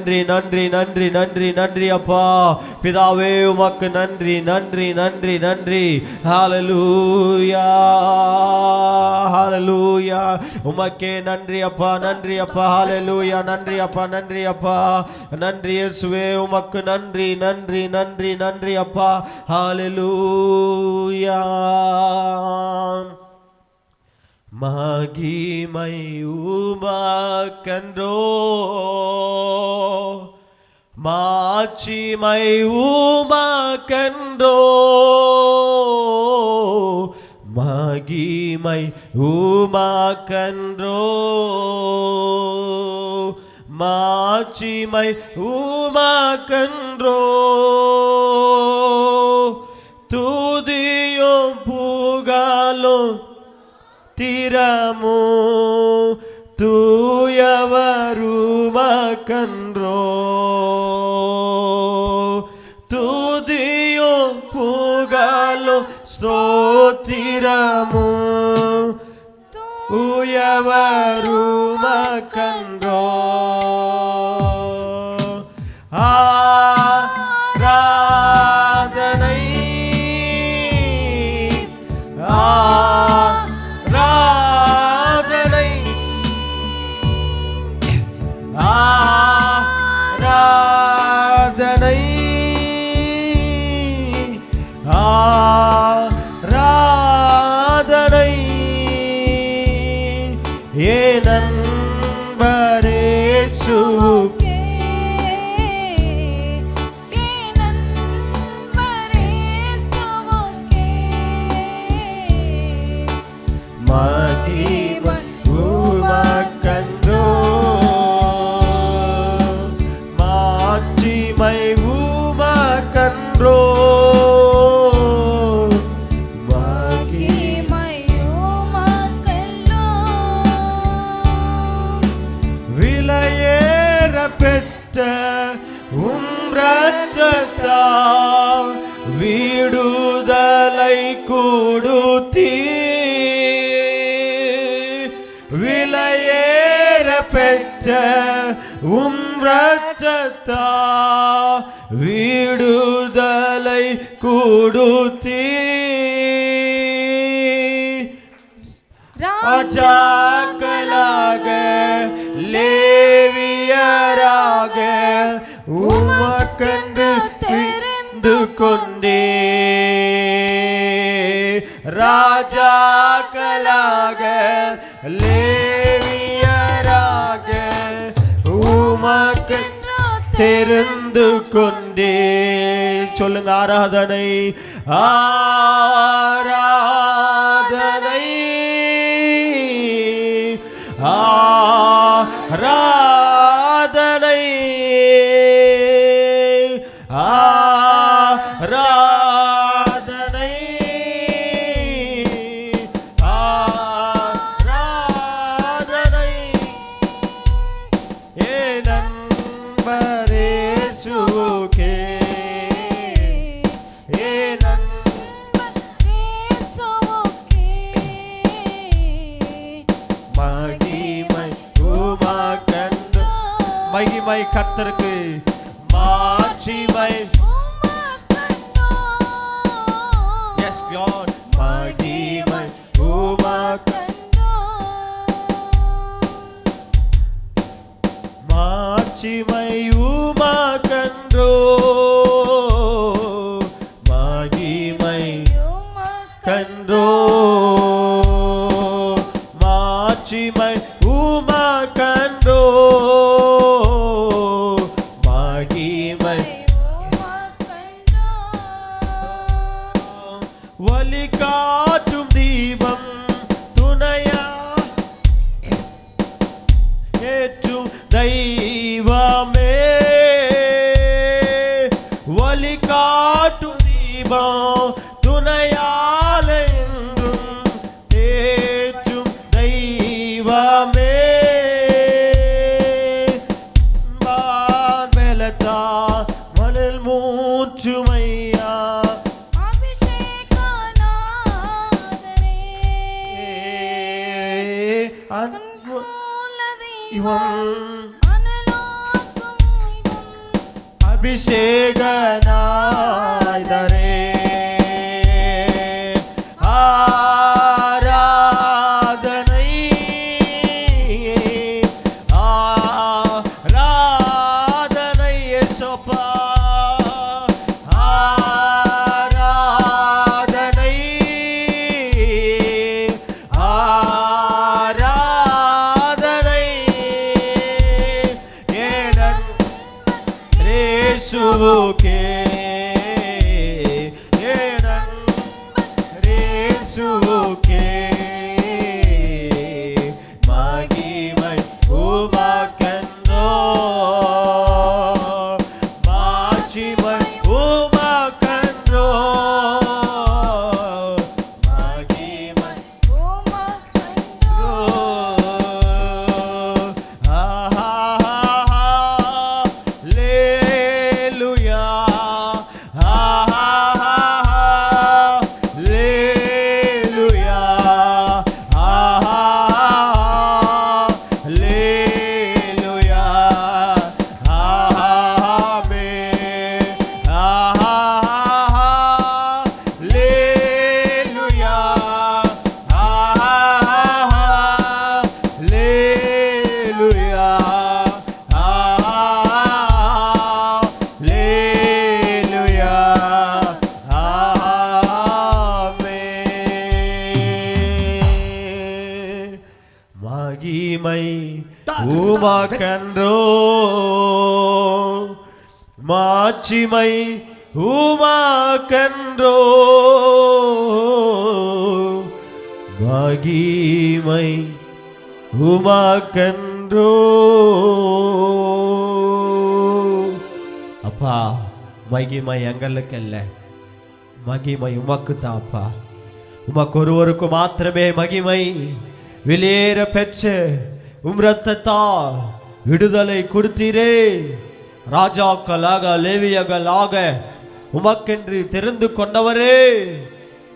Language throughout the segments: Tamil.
நன்றி நன்றி நன்றி நன்றி நன்றி அப்பா பிதாவே உமக்கு நன்றி நன்றி நன்றி நன்றி. ஹல்லேலூயா ஹல்லேலூயா உமக்கே நன்றி அப்பா நன்றி அப்பா. ஹல்லேலூயா நன்றி அப்பா நன்றி அப்பா நன்றி இயேசுவே உமக்கு நன்றி நன்றி நன்றி நன்றி அப்பா. ஹல்லேலூயா மகிமை உமக்கென்றோ மாட்சிமை உமக்கென்றோ மகிமை உமக்கென்றோ மாட்சிமை உமக்கென்றோ துதியும் புகழும் திறமோ தூயவருமக்கன்றோ துதியும் புகழும் ஸ்தோத்திரமோ தூயவருமக்கன்றோ ஆராதனை ஆராதனை ஆராதனை ஏன் நண்பரே இயேசுவுக்கே மகிமை உமக்கன்றோ மாட்சிமை உமக்கன்றோ மகிமை உமக்கல்லோ விலையேற பெற்ற இரத்தத்தால் விடுதலை கொடுத்தீர் விலையேற பெற்ற இரத்தத்தால் விடுதலை கொடுத்தீர் ராஜாக்களாக லேவியராக உமக்கென்று தெரிந்து கொண்டே ராஜாக்களாக லேவியராக உமக்கென்று தெரிந்து கொண்டே. சொல்லுங்க ஆராதனை ஆராதனை ஆராதனை ஆராதனை ஆராதனை ஏன் நண்பரே இயேசுவுக்கே ஏன் நண்பரே இயேசுவுக்கே மகிமை உமக்கன்றோ மகிமை கர்த்தருக்கு மாட்சிமை உமக்கல்லோ Yes God மகிமை உமக்கன்றோ மாட்சிமை உமக்கன்றோ மகிமை கன்றோ மாட்சிமை உமக்கன்றோ மகிமை வழி காட்டும் தீபம் துணையா ஏற்றும் தெய்வமே வழி காட்டும் தீபம் துணையால் என்றும் ஏற்றும் தெய்வமே வான்பெலத்தா மணல் மூச்சுமையா அபிஷேக நாயகரே ஆராதனை ஆராதனை இயேசுப்பா ஆராதனை ஆராதனை ஏனன் இயேசுவுக்கே ஏனன் இயேசுவுக்கே மகிமை உமக்கென்றோ மாட்சிமை உமக்கென்றோ மகிமை உமக்கென்றோ மகிமை உமக்கென்றோ மாட்சிமை உமக்கென்றோ மகிமை உமக்கென்றோ அப்பா மகிமை எங்களுக்கு அல்ல மகிமை உமக்கு தான் அப்பா உமக்கு ஒருவருக்கு மாத்திரமே மகிமை வெளியேற பெற்ற ரத்தத்தால் விடுதலை கொடுத்தீரே ராஜாக்களாக லேவியர்களாக உமக்கென்று தெரிந்து கொண்டவரே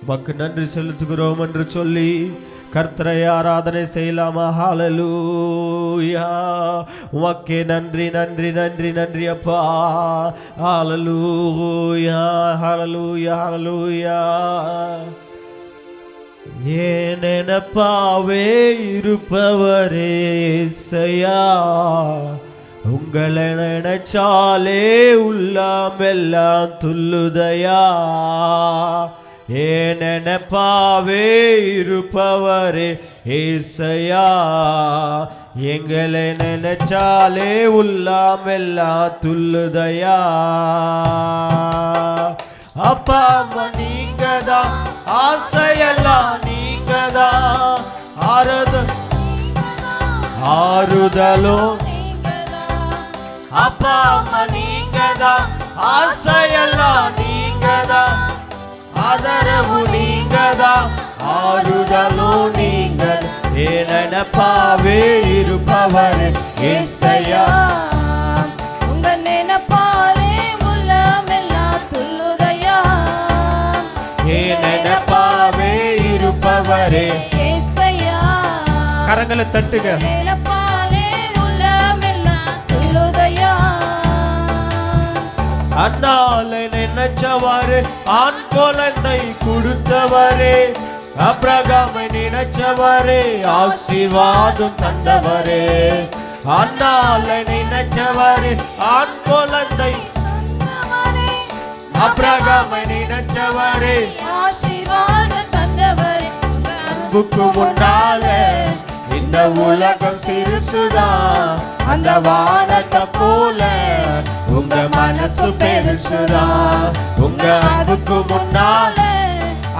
உமக்கு நன்றி செலுத்துகிறோம் என்று சொல்லி கர்த்தரை ஆராதனை செய்யலாமா ஹalleluya உமக்கே நன்றி நன்றி நன்றி நன்றி அப்பா ஹalleluya ஹalleluya ஹalleluya ஏனெனப்பாவே இருப்பவரே இயேசையா உங்களை நினைச்சாலே உள்ளமெல்லாம் துள்ளுதையா ஏனெனப்பாவே இருப்பவரே இயேசையா எங்களை நினைச்சாலே உள்ளமெல்லாம் துள்ளுதையா அப்பா அம்மா நீங்கதான் ஆசையெல்லாம் நீங்கதான் ஆறுதலும் அப்பா அம்மா நீங்கதான் ஆசையெல்லாம் நீங்கதான் ஆதரவு நீங்கதான் ஆறுதலும் நீங்க ஏனெனப்பாவே இருப்பவர் இயேசையா உங்க நினைப்பாலே உள்ளமெல்லாம் துள்ளுதையா ஏனெனப்பாவே இருப்பவரே இயேசையா கரங்களை தட்டுக நினைப்பாலே உள்ளமெல்லாம் துள்ளுதையா அண்ணாலை நினைச்சவரே ஆண் குழந்தை கொடுத்தவரே அப்ரகாமை நினைச்சவரே ஆசீர்வாதம் தந்தவரே அண்ணாலை நினைச்சவரே ஆண் குழந்தை தந்தவரே அப்ரகாமை நினைச்சவரே ஆசீர்வாதம் தந்தவரே உங்க அன்புக்கு முன்னால இந்த உலகம் சிறுசுதான் அந்த வானத்தை போல உங்க மனசு பெருசுதான் உங்க அன்புக்கு முன்னால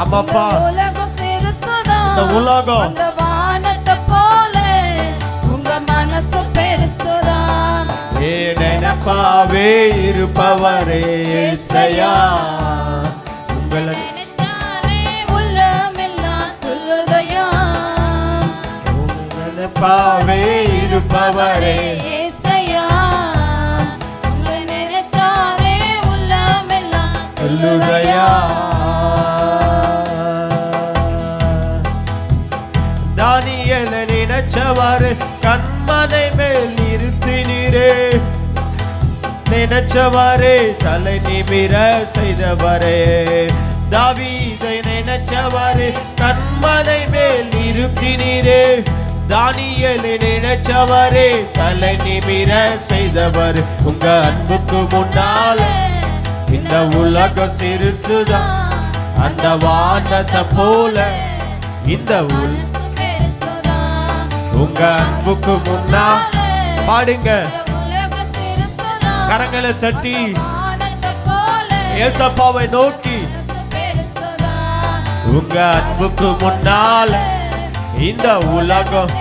அம்மாப்பா உலகம் சிறுசுதான் இந்த உலகம் அந்த வானத்தை போல உங்க மனசு பெருசுதான் ஏனெனப்பாவே இருப்பவரே இயேசையா உங்களை நினைச்சாலே உள்ளமெல்லாம் துள்ளுதையா நினைப்பாவே இருப்பவரே இயேசையா உங்களை நினைச்சாலே உள்ளமெல்லாம் துள்ளுதையா தானியேலை நினைச்சவர் கண்மனை மேல் நிறுத்தினீரே நினைச்சவரே தலை நிமிர செய்தவரே தாவீதை நினைச்சவரே கண்மலை மேல் நிறுத்தினீரே தானியேலை நினைச்சவரே தலை நிமிர செய்தவர் உங்க அன்புக்கு முன்னால இந்த உலகம் சிறுசுதான் அந்த வானத்தை போல இந்த உங்க அன்புக்கு முன்னால் பாடுங்க கரங்களை தட்டி ஏசப்பாவை நோக்கி உங்க அன்புக்கு முன்னால் இந்த உலகம்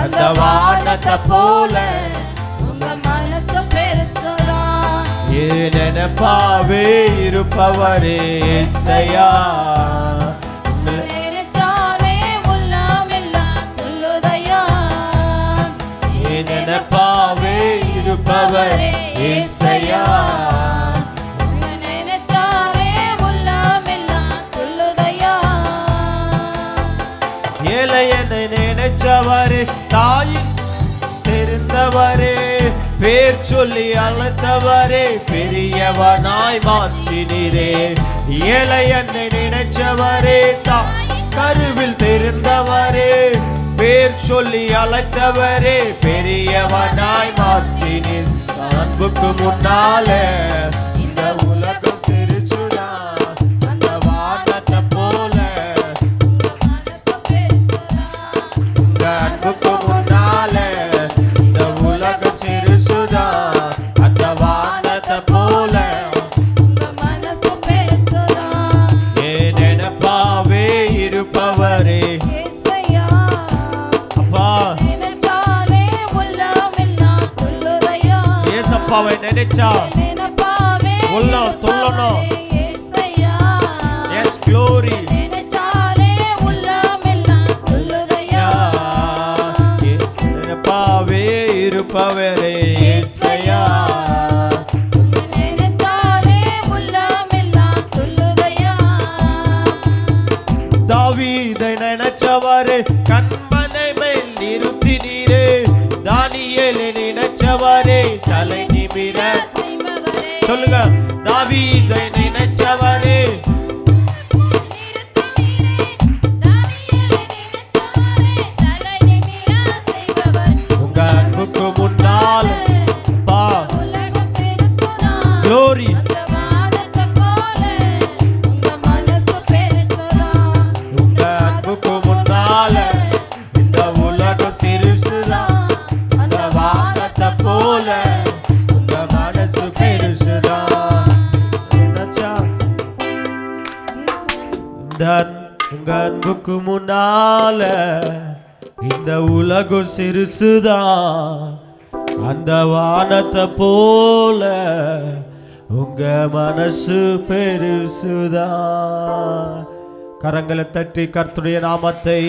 அந்த வானத்தை போல உங்க மனசு பெருசுதான் ஏன் நினைப்பாவே இருப்பவரே இயேசையா நினைச்சாலே உள்ளமெல்லாம் துள்ளுதையா ஏன் நினைப்பாவே இருப்பவரே இயேசையா நினைச்சாலே உள்ளமெல்லாம் துள்ளுதையா ஏழை என்னை நினைச்சவரே தாயின் தெரிந்தவரே பேர் சொல்லி அழைத்தவரே பெரியவனாய் மாற்றினீரே ஏழை என்னை நினைச்சவரே கருவில் தெரிந்தவரே பேர் சொல்லி அழைத்தவரே பெரியவனாய் மாற்றினீர் அன்புக்கு முன்னால இந்த உலகம் சிரிச்சுதான் அந்த வானத்தை போல மனசு பெருசுதான் உங்க அன்புக்கு முன்னால இந்த உலகம் சிறுசுதான் அந்த வானத்தை போல உங்க மனசு பெருசுதான் ஏன் நினைப்பாவே இருப்பவரே இயேசையா அப்பா நினைச்சாலே உள்ளமெல்லாம் துள்ளுதையா ஏசப்பாவை நினைச்சா நினைப்பாவே உள்ளம் துள்ளணும். இயேசையா எஸ் க்ளோரி நினைச்சாலே உள்ளமெல்லாம் துள்ளுதையா நினைப்பாவே இருப்பவரே இயேசையா நினைச்சாலே உள்ளமெல்லாம் துள்ளுதையா தாவீதை நினைச்சவரே கண்மனை மேல் நிறுத்தினீரே தானியேலை நினைச்சவரே தலை நிமிர செய்பவரே சொல்லுங்க தாவீதை நினைச்சவரே நிறுத்தினீரே தானியேலை நினைச்சவரே தலை நிமிர செய்பவர் உங்க அன்புக்கு முன்னால் பா உலக சிறுசுதான் க்ளோரி அந்த வானத்தை போல உங்க மனசு பெருசுதான் உங்க அன்புக்கு முன்னால இந்த உலகம் சிறுசுதான் அந்த வானத்தை போல உங்க மனசு பெருசுதான் நினைச்சா உங்க அன்புக்கு முன்னால இந்த உலகம் சிறுசுதான் அந்த வானத்தை போல உங்க மனசு பெருசுதான் கரங்களை தட்டி கர்த்தருடைய நாமத்தை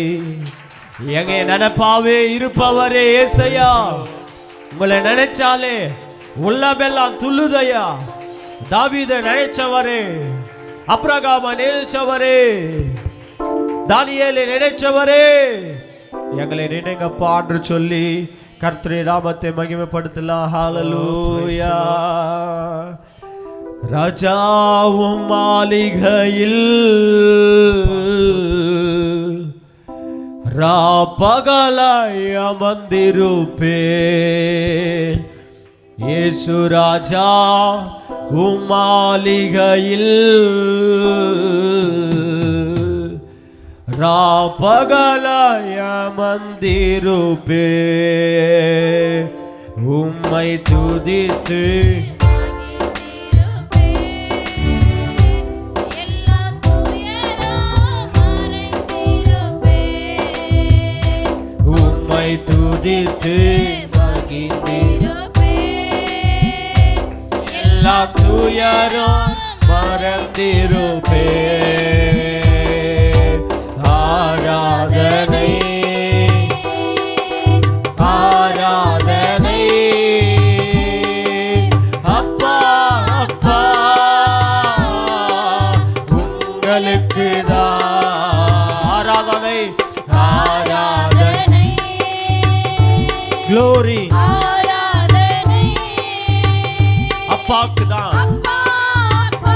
எங்க நினைப்பாவே இருப்பவரே ஏசையா உங்களை நினைச்சாலே உள்ளமெல்லாம் துள்ளுதையா தாவீதை நினைச்சவரே அப்ரகாம நினைச்சவரே தானியேலை நினைச்சவரே எங்களை நினைங்கப்பா என்று சொல்லி கர்த்தருடைய நாமத்தை மகிமைப்படுத்தலாம் ஹalleluya ராஜாவும் மாளிகையில் ராப்பகலாய் அமர்ந்திருப்பே இயேசு ராஜா மாளிகையில் ராப்பகலாய் அமர்ந்திருப்பே உம்மை துதித்து எல்லா துயரம் மறைந்திருப்பே உம்மை துதித்து மகிழ்ந்திருப்பே எல்லா துயரும் மறந்திருப்பே ஆராதனை ஆராதனை அப்பா அப்பா உங்களுக்கு தான் ஆராதனை ஆராதனை க்ளோரி ஆராதனை அப்பாவுக்கு தான். அப்பா அப்பா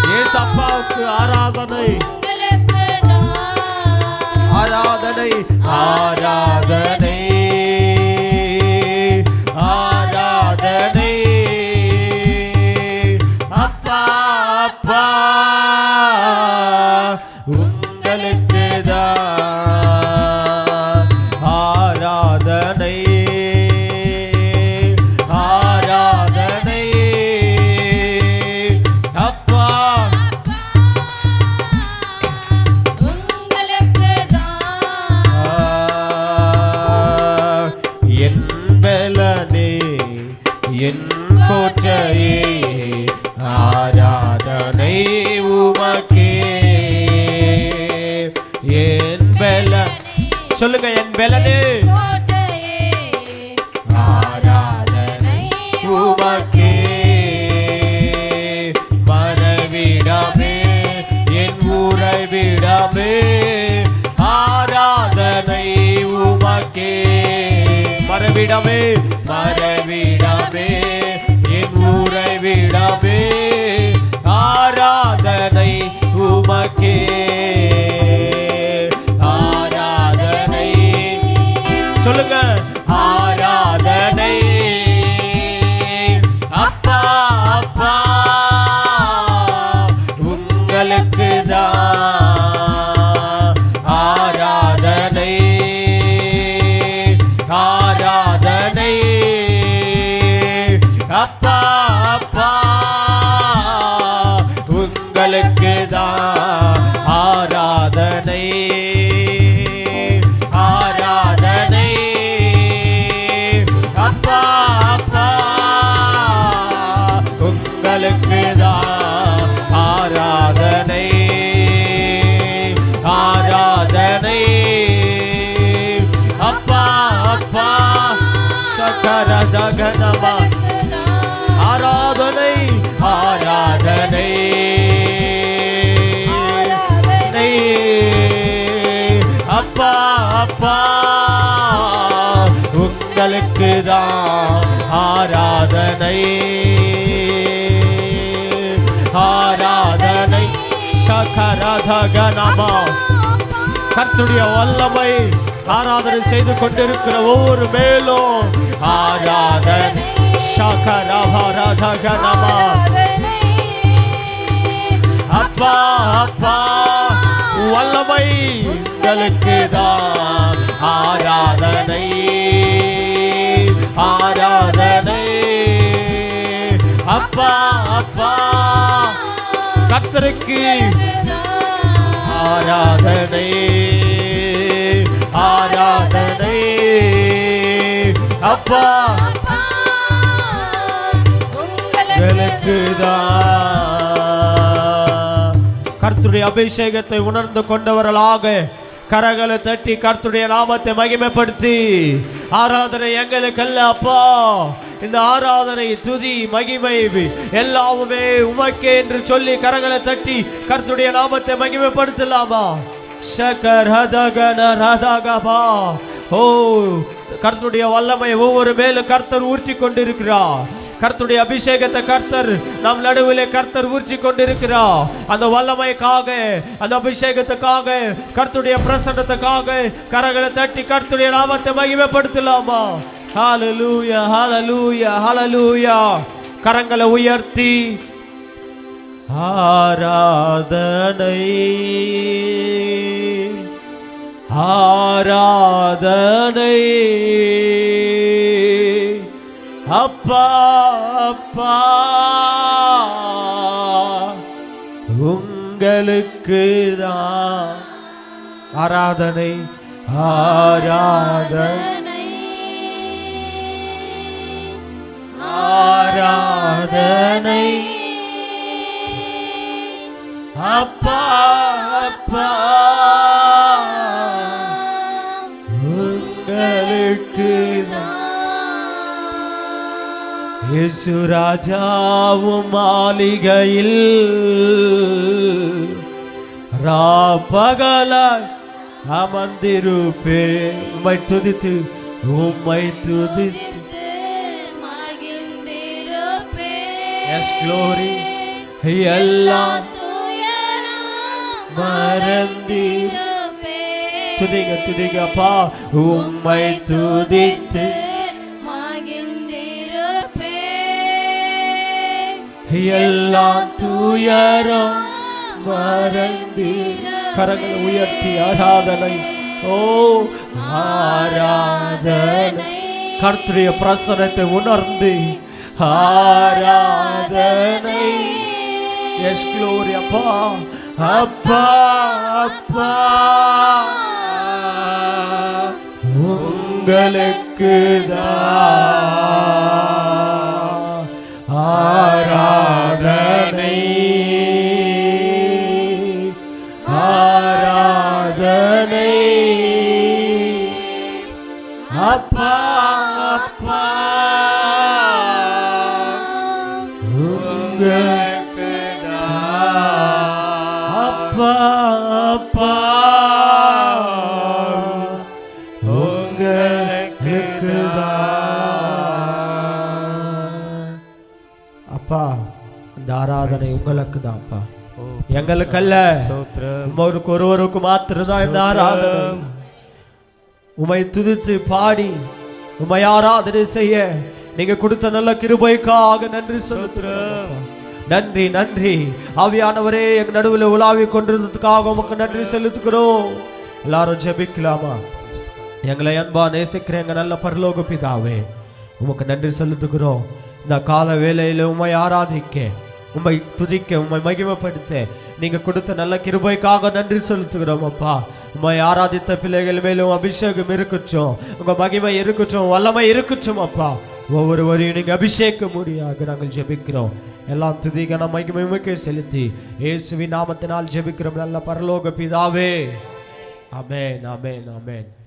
இயேசு அப்பாவுக்கு ஆராதனை, உங்களுக்கு தான் ஆராதனை, ஆராதனை, ஆராதனை. அப்பா அப்பா உங்களுக்கு தான் ஆராதனை, ஆராதனை. அப்பா உங்களுக்கு தான் என் பலனே, என் கோட்டையே, ஆராதனை உமக்கே. என் பலன், சொல்லுங்க, என் பலனே, கோட்டையே ஆராதனை உமக்கே. மறைவிடமே, என் உறைவிடமே, ஆராதனை உமக்கே. மறைவிடமே, மறைவிடமே, என் உறைவிடமே, ஆராதனை உமக்கே. ஆராதனை, சொல்லுங்க, ஆராதனை. அப்பா அப்பா உங்களுக்கு தான் ஆராதனை, ஆராதனை. அப்பா அப்பா உங்களுக்கு தான் ஆராதனை, ஆராதனை. அப்பா அப்பா உங்களுக்கு தான் ஆராதனை, ஆராதனை. அப்பா அப்பா சகரதகனமா, ஆராதனை, ஆராதனை, ஆராதனை. அப்பா அப்பா உங்களுக்கு தான் ஆராதனை, ஆராதனை. சகரதகனமா, கர்த்தருடைய வல்லமை ஆராதனை செய்து கொண்டிருக்கிற ஒவ்வொரு மேலும் ஆராதனை. சகரதகனமா, அப்பா அப்பா வல்லமை உங்களுக்கு தான் ஆராதனை, ஆராதனை. அப்பா அப்பா கர்த்தருக்கு ஆராதனை, ஆராதனை. அப்பா உங்களுக்கு தான். கர்த்தருடைய அபிஷேகத்தை உணர்ந்து கொண்டவர்களாக கரங்களை தட்டி கர்த்தருடைய நாமத்தை மகிமைப்படுத்தி, ஆராதனை எங்களுக்கு அல்ல அப்பா, இந்த ஆராதனை, துதி, மகிமை எல்லாமே உமக்கே என்று சொல்லி கரங்களை தட்டி கர்த்தருடைய நாமத்தை மகிமைப்படுத்தலாமா? சகர் ஹதகன ரதகபா. ஓ, கர்த்தருடைய வல்லமை ஒவ்வொரு மேலும் கர்த்தர் ஊற்றி கொண்டிருக்கிறார். கர்த்தருடைய அபிஷேகத்தை கர்த்தர் நம் நடுவிலே கர்த்தர் ஊற்றி கொண்டிருக்கிறார். அந்த வல்லமைக்காக, அந்த அபிஷேகத்துக்காக, கர்த்தருடைய பிரசன்னத்துக்காக கரங்களை தட்டி கர்த்தருடைய நாமத்தை மகிமைப்படுத்தலாமா? ஹalleluya, ஹalleluya, ஹalleluya. கரங்களை உயர்த்தி ஆராதனை, ஆராதனை. அப்பா அப்பா உங்களுக்கு தான் ஆராதனை, ஆராதனை, ஆராதனை. அப்பா அப்பா உங்களுக்கு தான். இயேசு ராஜாவும் மாளிகையில் ராப்பகலாய் அமர்ந்திருப்பே. உம்மை துதித்து, உம்மை துதித்து Yes, glory. எல்லாம் மறந்திரு. துதிங்க துதிங்க அப்பா. உம்மை துதித்து எல்லாம் துயரம் மறந்திரு. கரங்களை உயர்த்தி ஆராதனை. ஓ ஆராதனை. கர்த்தருடைய பிரசன்னத்தை உணர்ந்து ஆராதனை. எஸ் க்ளோரி அப்பா அப்பா அப்பா உங்களுக்கு தான் ஆராதனை ஆராதனை. அப்பா அப்பா உங்களுக்கு அப்பா அப்பா உங்களுக்கு அப்பா. இந்த ஆராதனை உங்களுக்கு தான் அப்பா, எங்களுக்கு அல்ல. உங்களுக்கு ஒருவருக்கு மாத்திரதான் இந்த ஆராதனை. உம்மை துதித்து பாடி உம்மை ஆராதனை செய்ய நீங்க கொடுத்த நல்ல கிருபைக்காக நன்றி செலுத்துகிறோம். நன்றி நன்றி ஆவியானவரே, எங்க நடுவில் உலாவி கொண்டிருந்ததுக்காக உமக்கு நன்றி செலுத்துகிறோம். எல்லாரும் ஜெபிக்கலாமா? எங்களை அன்பா நேசிக்கிற எங்க நல்ல பரலோக பிதாவே, உமக்கு நன்றி செலுத்துகிறோம். இந்த கால வேளையில உம்மை ஆராதிக்க, உம்மை துதிக்க, உம்மை மகிமைப்படுத்த நீங்க கொடுத்த நல்ல கிருபைக்காக நன்றி செலுத்துகிறோம் அப்பா. உம்மை ஆராதித்த பிள்ளைகள் மேலும் அபிஷேகம் இருக்கட்டும், உங்க மகிமை இருக்கட்டும், வல்லமை இருக்கட்டும் அப்பா. ஒவ்வொருவரையும் நீங்க அபிஷேக முடியாக நாங்கள் ஜெபிக்கிறோம். எல்லாம் துதிகன மகிமைக்கு செலுத்தி இயேசுவின் நாமத்தினால் ஜெபிக்கிறோம் நல்ல பரலோக பிதாவே. ஆமென் ஆமென் ஆமென்.